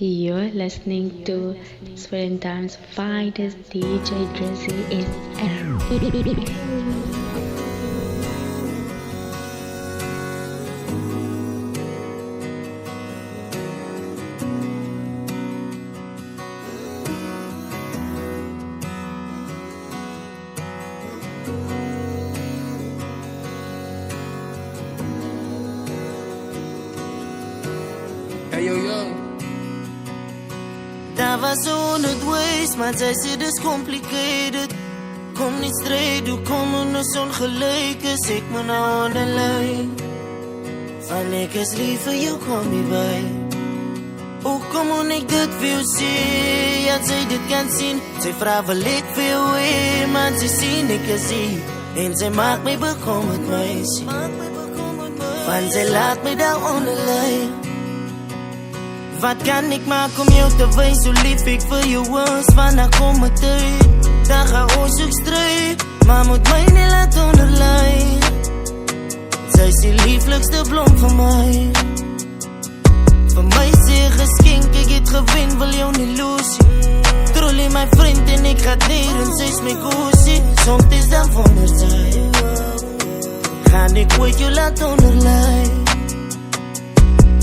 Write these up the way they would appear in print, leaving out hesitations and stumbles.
You're listening to Springtime's finest DJ Drizzy is Hey yo yo. Daar was 100 ways, maar zij zei dus complicated. Kom niet straight, hoe kom ons ongelijk is. Ik me nou aan de lijn. Van ik is lief voor jou, kom je bij. Hoe kom ik dit wil zien? Ja, zij dit kan zien. Zij vraagt wel ik veel weer, maar ze zien ik is hier. En zij maakt mij bekommerd meisje. Van zij laat mij daar onder lijn. Wat kan ik maken om jou te wijzen, hoe lief ik voor jou was. Vandaag kom het uit, dan ga ons ook strijd. Maar moet mij niet laten onderlijden. Zij is de lieflijkste blom van mij. Voor mij is ze geschenk, ik het gewin, wil jou niet lozen. Trollie mijn vriend en ik ga neer en zij is mijn koesie. Soms is dan wonder zij. Ga ik ooit jou laten onderlijden.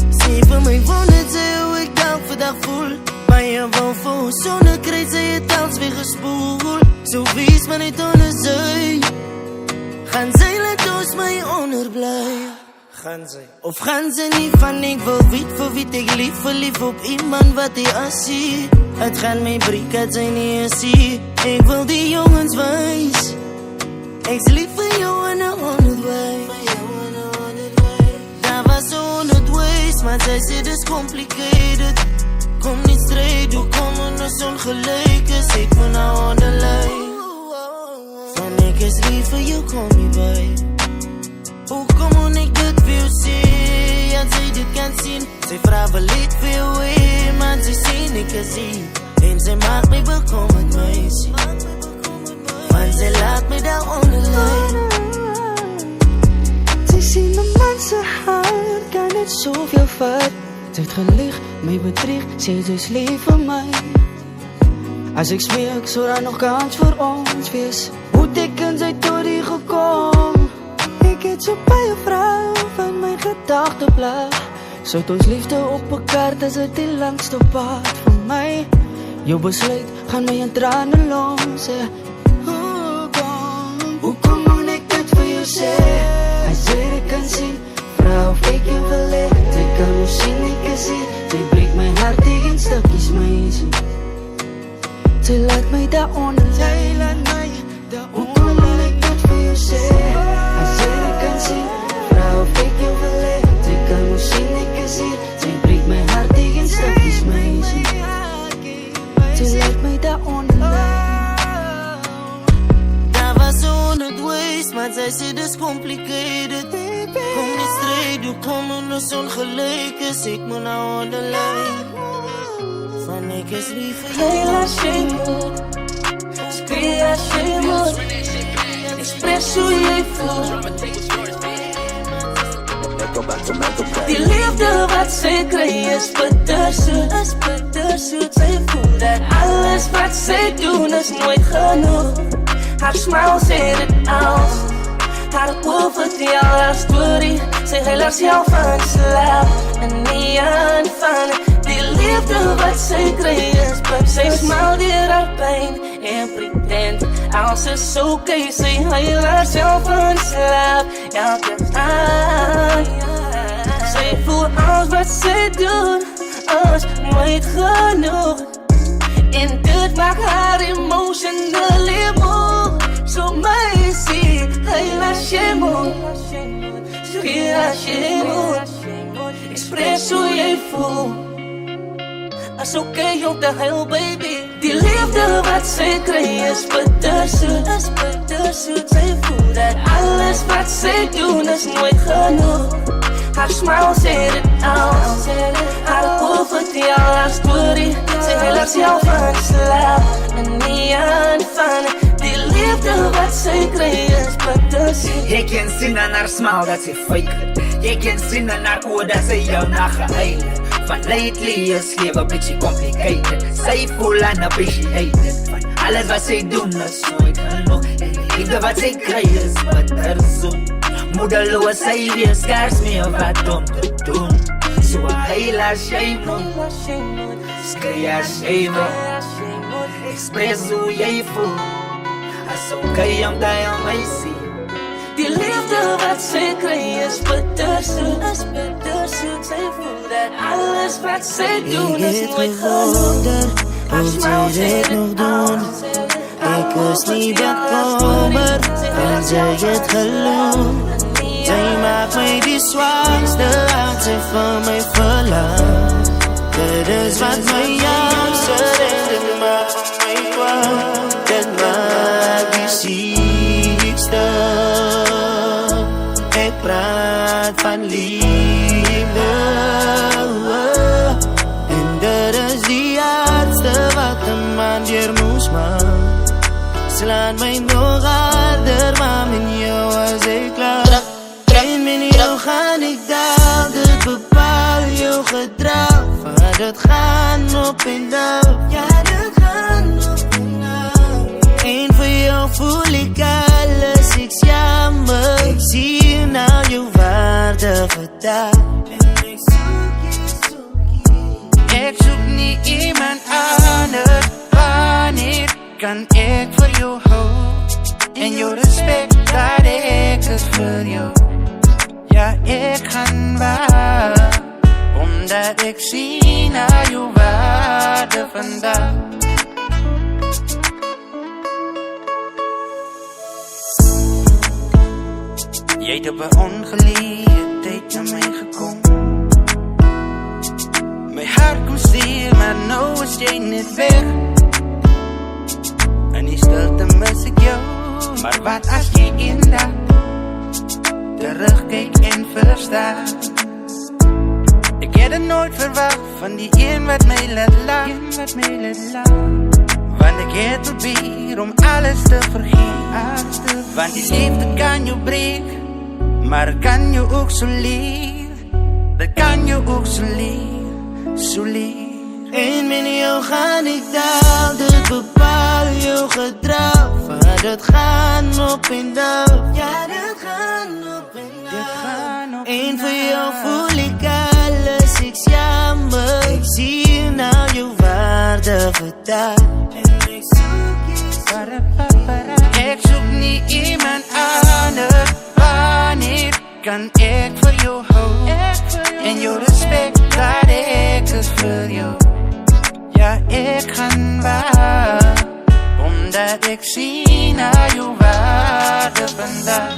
Zie voor mij wondert zij hoe ik dag voor dag voel. Maar je wou voor zonder kreet zij het als weer gespoeld. Zo wees maar niet onder zij. Gaan zij laat ons mij onderblijven. Gaan zij of gaan ze niet van ik wil weet voor wie ik lief. Verlief op iemand wat hij als zie. Het gaat mij briek uit zijn niet zie. Ik wil die jongens wijs. Ik is lief voor jou en een 100 wijs. Daar was 100 ways, maar zij zei dus complicated. Kom niet straight, hoe komen ons ongelijk is. Ik me nou aan de lijn. Van ik is lief voor jou, kom je bij. Hoe kom ik dit wil zien? Ja, zij dit kan zien. Zij vraagt wel ik veel weer, maar zij zien ik is hier. En zij maakt mij bekommerd meisje. Want zij laat mij daar onder lijn. Zij zien de mensen hart, kan het zoveel vat. Zij het gelicht, mij bedriegt, zij is dus lief voor mij. Als ik smeek, zou er nog kans voor ons wees. Hoe dikken zij door die gekomen? Ik het zo bij een vrouw van mijn gedachtenblad. Zout ons liefde op elkaar, dat is het die langste pad van mij. Jouw besluit gaan mij in tranen lozen. Hoe kom ik dit voor jou zeggen? Als jij het kan zien, vrouw of ik je verleid. Zij kan me zien, ik kan zien. Zij breekt mijn hart tegen stukjes meisje. Zij laat mij daaronder. Zij laat mij daaronder. Hoe kom ik dit voor jou zeggen? Als jij het kan zien, vrouw of ik je verleid. Zij kan me zien, ik kan zien. Zij breekt mijn hart tegen stukjes meisje. Zij laat mij daaronder. Daar was 100 ways, maar zij zei dus complicated. Kom niet straight, hoe komen ons ongelijk is. Ik moet nou aan de lijn. Van ik is lief voor jou. Hela shame, skria shame. Express hoe je voelt. Die liefde wat zij krijgt is bitterzoet. Zij voelt dat alles wat zij doen is nooit genoeg. Haar smile zegt het alles. Haar oor vertelt haar story. Zij heel haarzelf aan slaap en niet aan van. Die liefde wat zij krijgt is bitterzoet. Zij smile door haar pijn en pretend als is oké. Zij heel haarzelf aan slaap elke dag. Zij voelt alles wat zij doet als nooit genoeg. En dit maakt haar emotionally moe. Zo meisje, hela shame. Skria shame. Express hoe je voelt. Is oké om te huilen, baby. Die liefde wat zij krijgt is bitterzoet. Zij voelt dat alles wat zij doen is nooit genoeg. Haar smile zegt het alles. Haar oor vertelt haar story. Zij heel haarzelf aan slaap en niet aan van. Die liefde wat zij krijgt is bitterzoet. Je kan zien aan haar smile dat ze fake. Je kan zien aan haar oor dat ze jou nagehuilen. Van lately is leven beetje complicated. Zij voelt unappreciated. Van alles wat zij doen is nooit genoeg. En de liefde wat zij krijgen is bitter zoet. Moedeloos zij weer schaars meer wat om te doen. Zo hij laat jij moet. Skry as jy moet. Express hoe jy voel. As okay om die aan my sien. Die liefde wat zij krijgt is bitterzoet. Zij voelt dat alles wat zij doen is nooit genoeg. Hoe zij dit nog doen. Ik was niet bekomen, want zij het geloof. Zij maakt mij die zwaarste als zij van mij verlangt. Dat is wat mij jaagt en dat maakt van mij kwaad. Dat maakt die ziekste. Ik praat van liefde. En dat is die hardste wat een man hier moest maken. Slaan mij nog harder, maar met jou was ik klaar. En met jou ga ik down, dit bepaal jouw gedrag. Van het gaan op en down, ja dat gaan op en down. En voor jou voel ik alles, ik jammer. Ik zie je nou je waarde gedaan. En ik zoek je. Ik zoek niet iemand anders. Wanneer kan ik voor jou houden? En jouw respect dat ik het voor jou. Ja, ik ga waar. Omdat ik zie naar jouw waarde vandaag. Jy het op 'n ongeleentheid na my gekom. My hart kom stil, maar nou is jy net weg. En die stilte mis ek jou. Maar wat as jy eendag terugkyk en verstaan? Ek het het nooit verwacht van die een wat my laat lag. Want ek het probeer om alles te vergeet. Want die liefde kan jou breek, maar het kan jou ook zo leer. Dat kan jou ook zo leer, zo leer. En met jou ga ik down, dit bepaal jouw gedrag. Van het gaan op en down, ja dat gaan op en down. En voor jou voel ik alles, ik jammer. Ik zie je nou je waarde gedaan. En ik zoek je. Ik zoek niet iemand anders. Wanneer kan ik voor jou houden? En jouw respect dat ik het voor jou. Ja, ik ga waar. Omdat ik zie naar jouw waarde vandaag.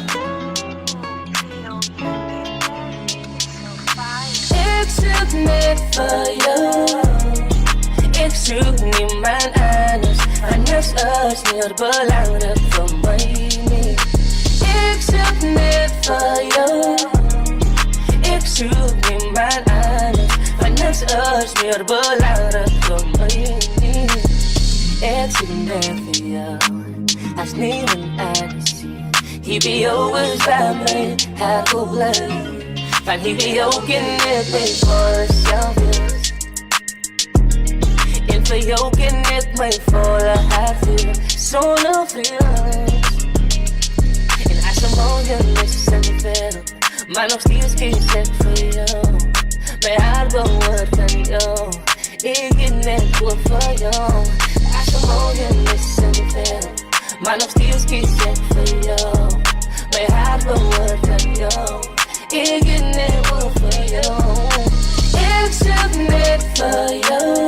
Ik zoek net voor jou. Ik zoek niemand anders. Anders is meer belangrijk voor mij niet. Ik zoek net voor jou. Ik zoek niemand anders. Anders is meer belangrijk voor mij niet. Ik zoek net voor jou. Als niemand anders ziet. Hier bij jou is bij mij. Hij wil blijven. Van hier bij jou kan ik mij voor zelf is. En voor jou kan ik mij volle hart voelen. Zonder vrees. En als je morgen is in de wereld. Maar nog steeds kies ik voor jou. Mijn hart behoort aan jou. Ik ben net goed voor jou. Als je morgen is in de wereld. Maar nog steeds kies ik voor jou. Mijn hart behoort aan jou. Ik ben net goed voor jou. Ik zoek net voor jou.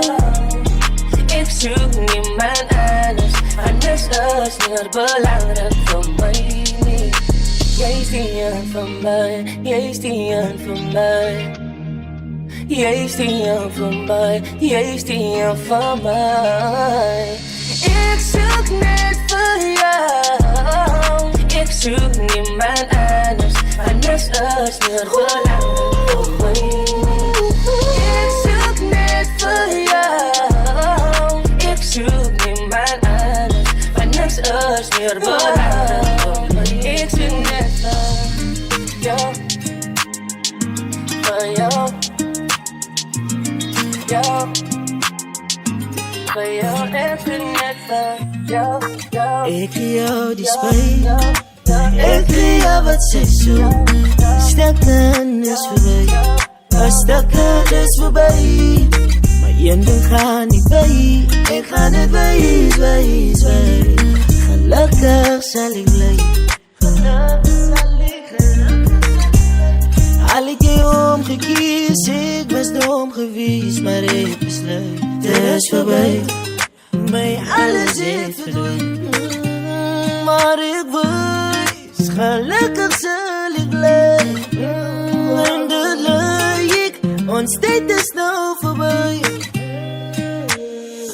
Ik zoek niemand anders. Anders is meer belangrijk voor mij niet. Jij is die een van mij. Jij is die een van mij. Jij is die een van mij. Jij is die een van mij. Ik zoek net voor jou. Ik zoek niemand anders. Anders is meer belangrijk voor mij. Ik zoek net voor jou. Ik zoek niemand anders. Anders is meer belangrijk voor mij. Ik zoek net voor jou. Voor jou. voor jou en net van jou. Ik geef jou die spijt. Ik geef jou wat zij zoekt. Een stukje is voorbij. Een stukje is voorbij. Maar één ding gaat niet bij. Ik ga het wijs. Gelukkig zal ik blijven. Al ik je omgekies, ik was dom geweest, maar ik besluit, het is voorbij. Mij alles heeft verdwenen. Maar ik weet, gelukkig zal ik blijven. Eindelijk, ons tijd is nou voorbij.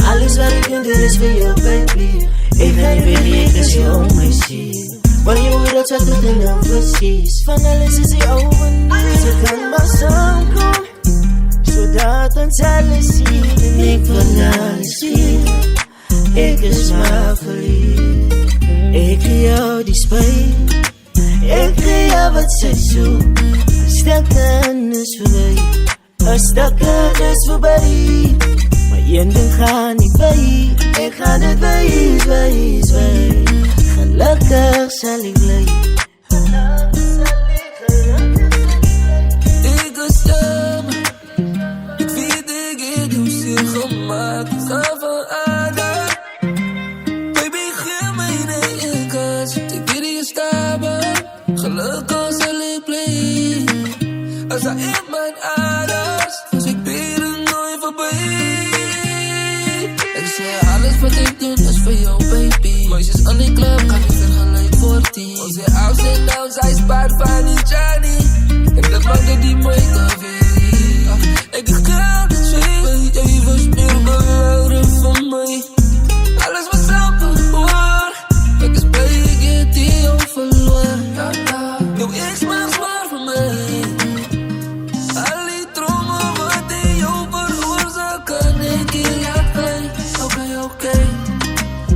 Alles wat ik vind, er is voor jou, baby. Ik ga niet weg, als je om mij ziet. Maar je wereld zat het in een precies. Van alles is hij overnieuw. Ze gaan maar samenkomen, zodat ons alles zien. En ik van alles zien. Ik is maar verliefd. Ik geef jou die spijt. Ik geef jou wat zij zoekt. Een stukje is voorbij. Een stukje is voorbij. Maar één ding gaat niet bij. Ik ga het wijs. Gelukkig zal ik blijven. Ik was jammer. Ik weet ik heb jou zeer gemaakt. Ik ga van aarde. Baby, geef mij een kans. Ik weet je staan. Gelukkig zal ik blijven. Als hij in mijn aders. Dus ik ben er nooit voorbij. Ik zeg alles wat ik doe is voor jou, baby. Meisjes aan die club kan niet vergelijk voor 10. Onze ups en downs, hij spaart van die Johnny. En dat maakt dat die mooi kan weer. Ik dacht altijd zweet, jij was meer behouden van mij. Alles was sampenhoor. Ik is blij, ik heb die jou verloren. Jouw ex maakt zwaar voor mij. Al die dromen wat in jou veroorzaken, ik in jou klein. Oké.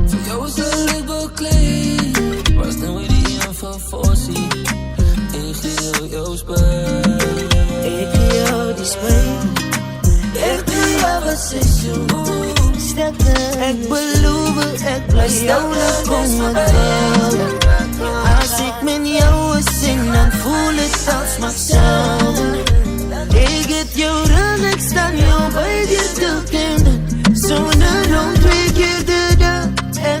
Voor jou zal ik bekleed. Was dan weer die info voorzien. Ik geef jou spijt. Ik geef jou die spijt. Ik geef jou wat zij zoekt. Ik beloof het, ik blijf jou naar komen vallen. Als ik met jou zing, dan voel het als mezelf. Ik heb jou rug, ik sta jou bij je te kinderen. Zonder om 2 keer de dag.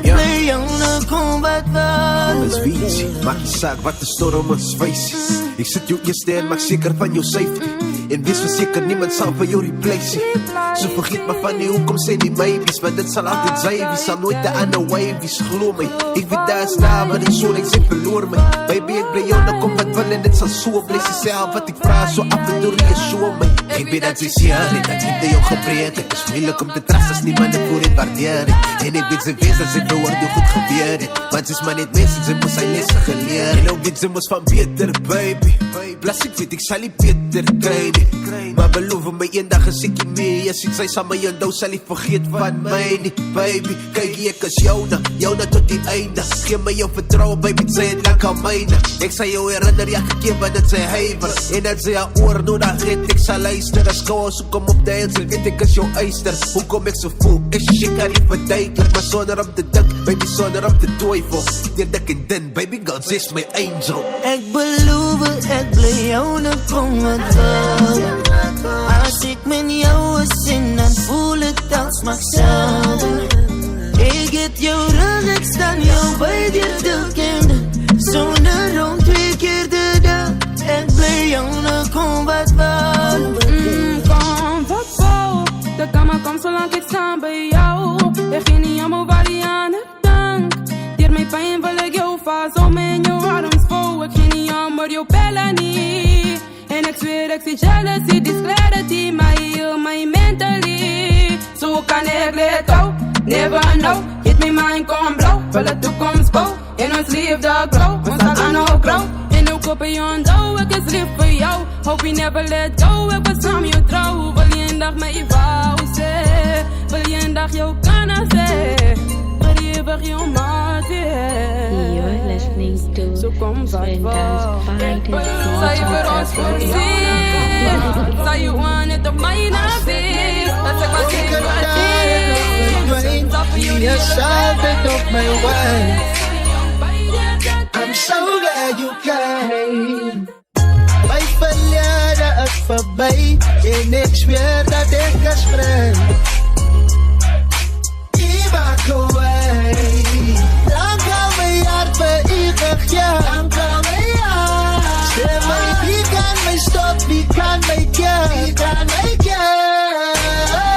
Ik blijf jou naar komen vallen. Alles wie maak je zaak wat de storm ons feest. Ik zet jou eerst en maak zeker van jou safety. En wees verzekerd, niemand zal van jou replace. Ze vergeet maar van die hoekom zijn die baby's. Maar dit zal altijd zijn, wie zal nooit de andere wavies. Geloof mij, ik weet daar is na, maar ik zo ik zeg verloor mij. Baby, ik blijf jou, dan komt wat wel en dit zal zo blijven. Ze zelf wat ik vraag, zo af en toe reassure mij. Ik weet dat ze zien, dat ik de jou gebreken. Het is moeilijk om te trasten als niemand het voor het waarderen. En ik weet ze wees dat ze verwoord hoe goed gebeurde. Want ze is maar niet mensen, ze moest zijn lessen geleerd. En ook weet ze moest van beter, baby. Plus ik weet ik zal niet beter krijgen. Maar beloof me een dag is ik je mee. Als ik zei samen je dood zal ik vergeet van mij niet. Baby, kijk ik is jou na tot die einde. Geef me jou vertrouwen baby, het zijn het lang aan mijne. Ik zal jou herinner, ja gekeer wat het zijn hever. En als ze haar oor nou dan geet ik zal luisteren. Als gauw als ik kom op de heelsel, weet ik is jouw eister. Hoe kom ik zo voel, is shit kan niet verduidelijk. Maar zonder op de dak, baby zonder op de twijfel. Die dak en den, baby God is mijn angel. Ik beloof het, ik blijf jou naar komen vallen. Als ik met jou zing, dan voel het als mezelf. Ik heb jou rug, ik sta jou bij je te kinderen. Zonder om 2 keer de dag. Ik blijf jou naar combat vallen. Combat vallen. De kamer komt zolang ik sta bij jou. Ik ging niet aan mijn body aan het dank. Dier mijn pijn wil ik jou vast om in jouw arms vol. Ik ging niet aan maar jou bellen niet. En ik zweer ik zie jealousy, this clarity. Maar heel mijn mentally. Zo kan ik let go, never know. Hit me mind come blow, wil de toekomst go. In ons liefde grow, we staan aan ook grow. En ook op je onthoud, ik is lief voor jou. Hope you never let go, ik was samen jou trouw. Wil je een dag met je wou zijn? Wil je een dag jou kunnen zijn? Wil je eeuwig jou maat weer? You're listening to Zo kom wat Sprinter's finest Zou je voor ons voorzien? Zou je want het op mij na zien? Dat ik wat ik is altijd op mijn wife. I'm so glad you came. Mijn verleden is voorbij en niks meer dat ik kan spreken. Ik maak away. Dank aan mijn hart voor eeuwig, ja. Dank aan mijn hart. Zeg mij, wie kan mij stop, wie kan mij keer? Wie kan mij keer?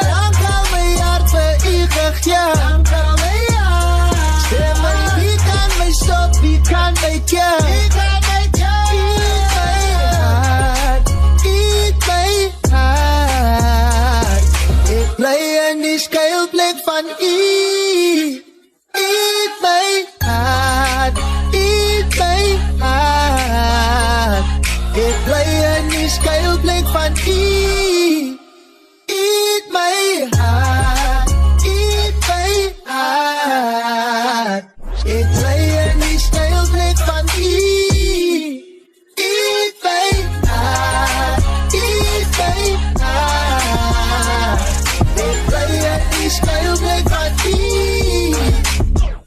Dank aan mijn hart voor eeuwig, ja. Dank aan mijn hart. Zeg mij, wie kan mij stop, wie kan mij keer? Wie kan mij keer? Eet mijn hart. Ik blij in die schuilplek van u. Eet mijn hart. Eet mijn hart. Ik blij in die schuilplek van u. Eet mijn hart. Eet mijn hart. Ik blij in die schuilplek van u. Eet mijn hart. Eet mijn hart. Ik blij in die schuilplek van u.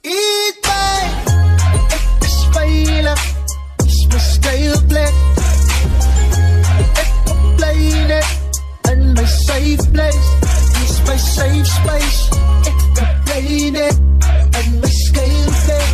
Eet mij. Het is veilig. Is mijn schuilplek. Ik ben blij net. In my safe place. Is my safe space. Ik ben blij net. In my schuilplek.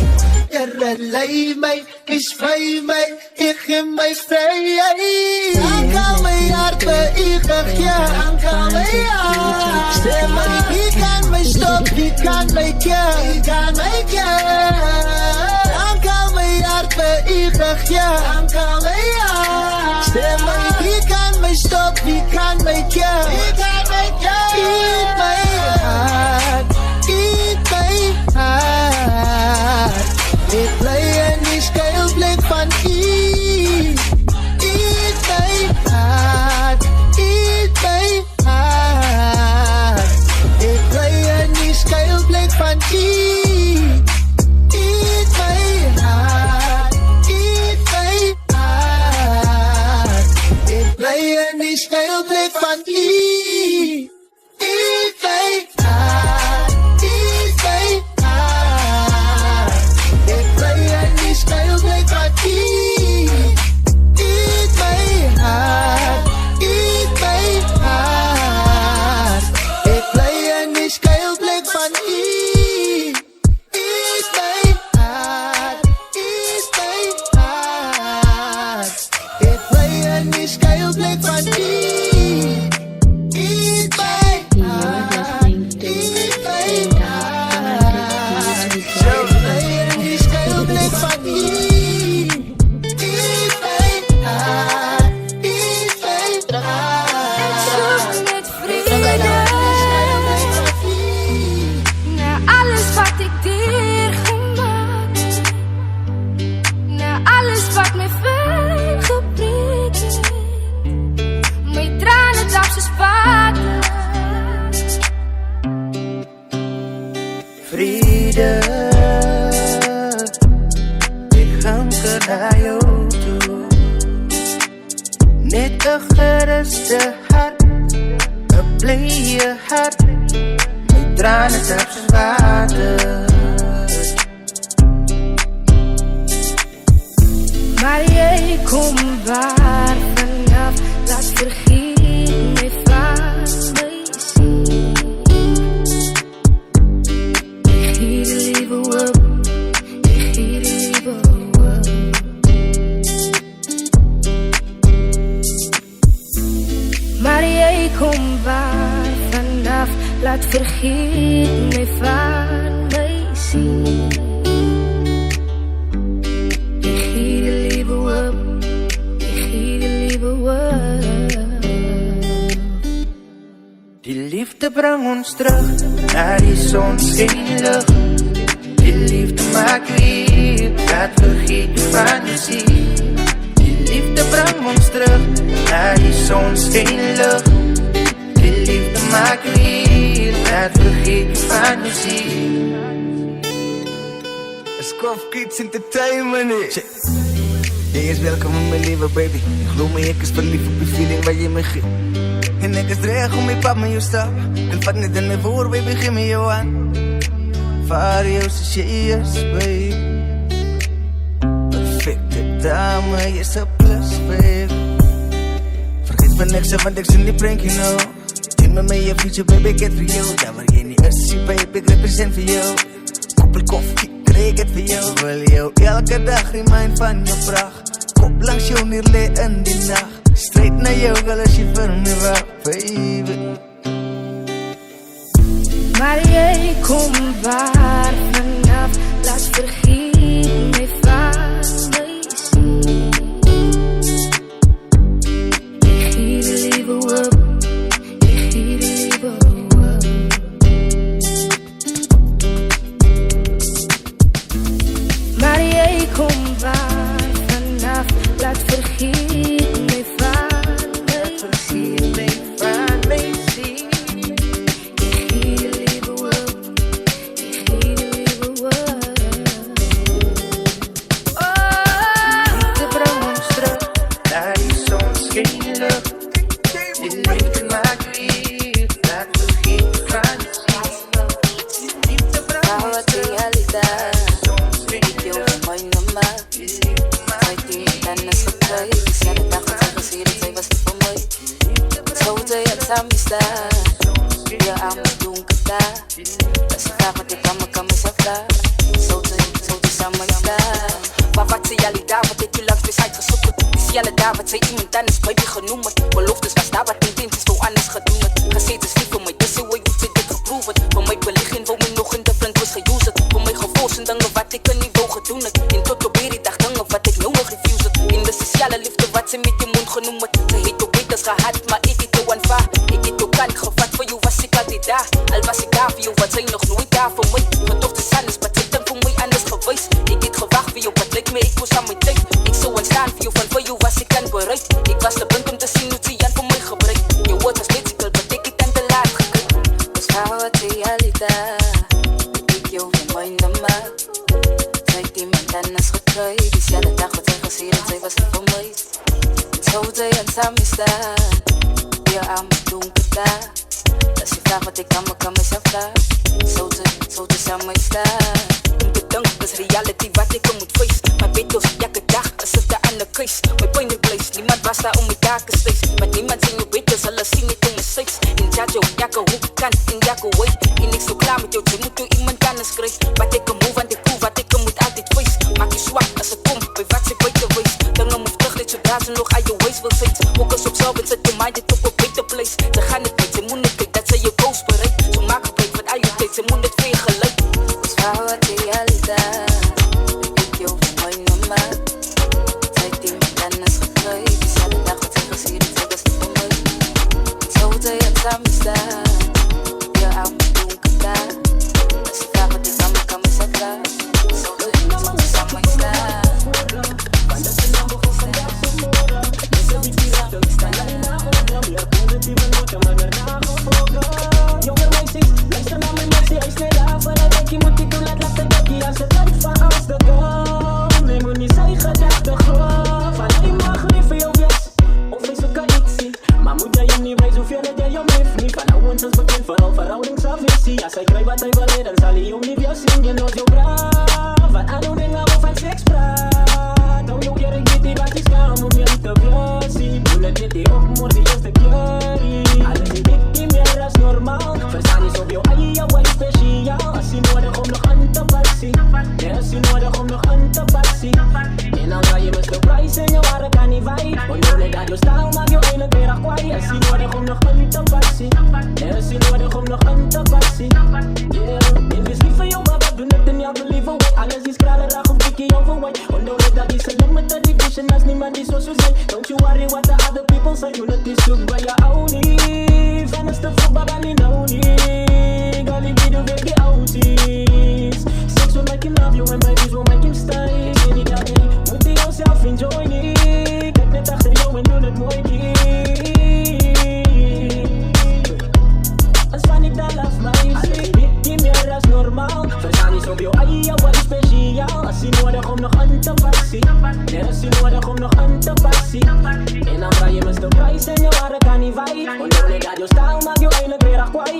Here lei my. Is vry my. Ik geef my vryheid. Dank aan my hart vir eeuwig, ja. Dank aan my hart. Sê my, wie kan my stop, wie kan my keer? Wie kan my keer? Dank aan my hart vir eeuwig, ja. Dank aan my hart. Sê my, wie kan my stop, wie kan my keer? Wie kan my keer? Eet my hart. Eet my hart. Ik bly in die schuilplek van u. Eet my hart. Eet my hart. Ik bly in die schuilplek van u. Eet my hart. Eet my hart. Ik bly in die schuilplek van u. Eet my hart. Eet my hart. Ik bly in die schuilplek van u. Eet my hart. Eet my hart. Ik bly in die schuilplek van u. Eet my hart. Eet my hart. Ik bly in die schuilplek van u. Eet my hart. Eet my hart. Ik bly in die schuilplek van u. Eet my hart. Eet my hart. Met vrede. Na alles wat ik dir gemaakt. Na alles wat me fijn gebreekt. Mijn tranen op z'n spaten. Vrede, ik hanker naar jou toe. Net een geruste hart, een blije hart. Mijn tranen op z'n water. Maar jij komt waar vanaf. Laat vergeten mij van mij zien. Ik geef de liefde op. Ik geef de liefde op. Maar jij komt waar vanaf. Laat vergeten mij van mij zien. Ik geef de liefde op. Ik geef de liefde op. Die liefde brengt ons terug naar die zonschijnlucht. Die liefde maakt weer dat vergeet je van je ziel. Die liefde brengt ons terug naar die zonschijnlucht. Die liefde maakt weer dat vergeet je van je ziel. Scoff Kids Entertainment. Je is welkom in mijn leven, baby. Ik geloof me, ik is verliefd op die feeling waar je me geeft. En ik is dreig om je pap me je stap. En vat niet in me voor, baby, geef me je aan. varios cheers, baby. Perfecte dame, je is een plus, baby. Vergeet van niks, want ik zit niet pranking, no. Neem me mee je fietsje, baby, ik het voor jou. Ja, waar jij niet is, baby, ik represent voor jou. Koppel koffie, kreeg het voor jou. Wil jou elke dag remind van je pracht. Kop langs jou neerlee in die nacht. Straight naar jou, girl, als je voor me wacht, baby. Maar jij komt waar vanaf, laat vergiet mij van mij zien. Ik giet de liefde op, ik giet de liefde op. Maar jij komt waar vanaf, laat vergiet mij van mij zien.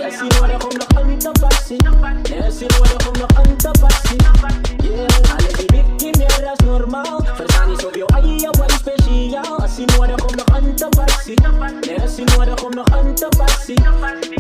Als je nodig om nog aan te passen. En als je nodig om nog aan passie nodig om nog aan te passie.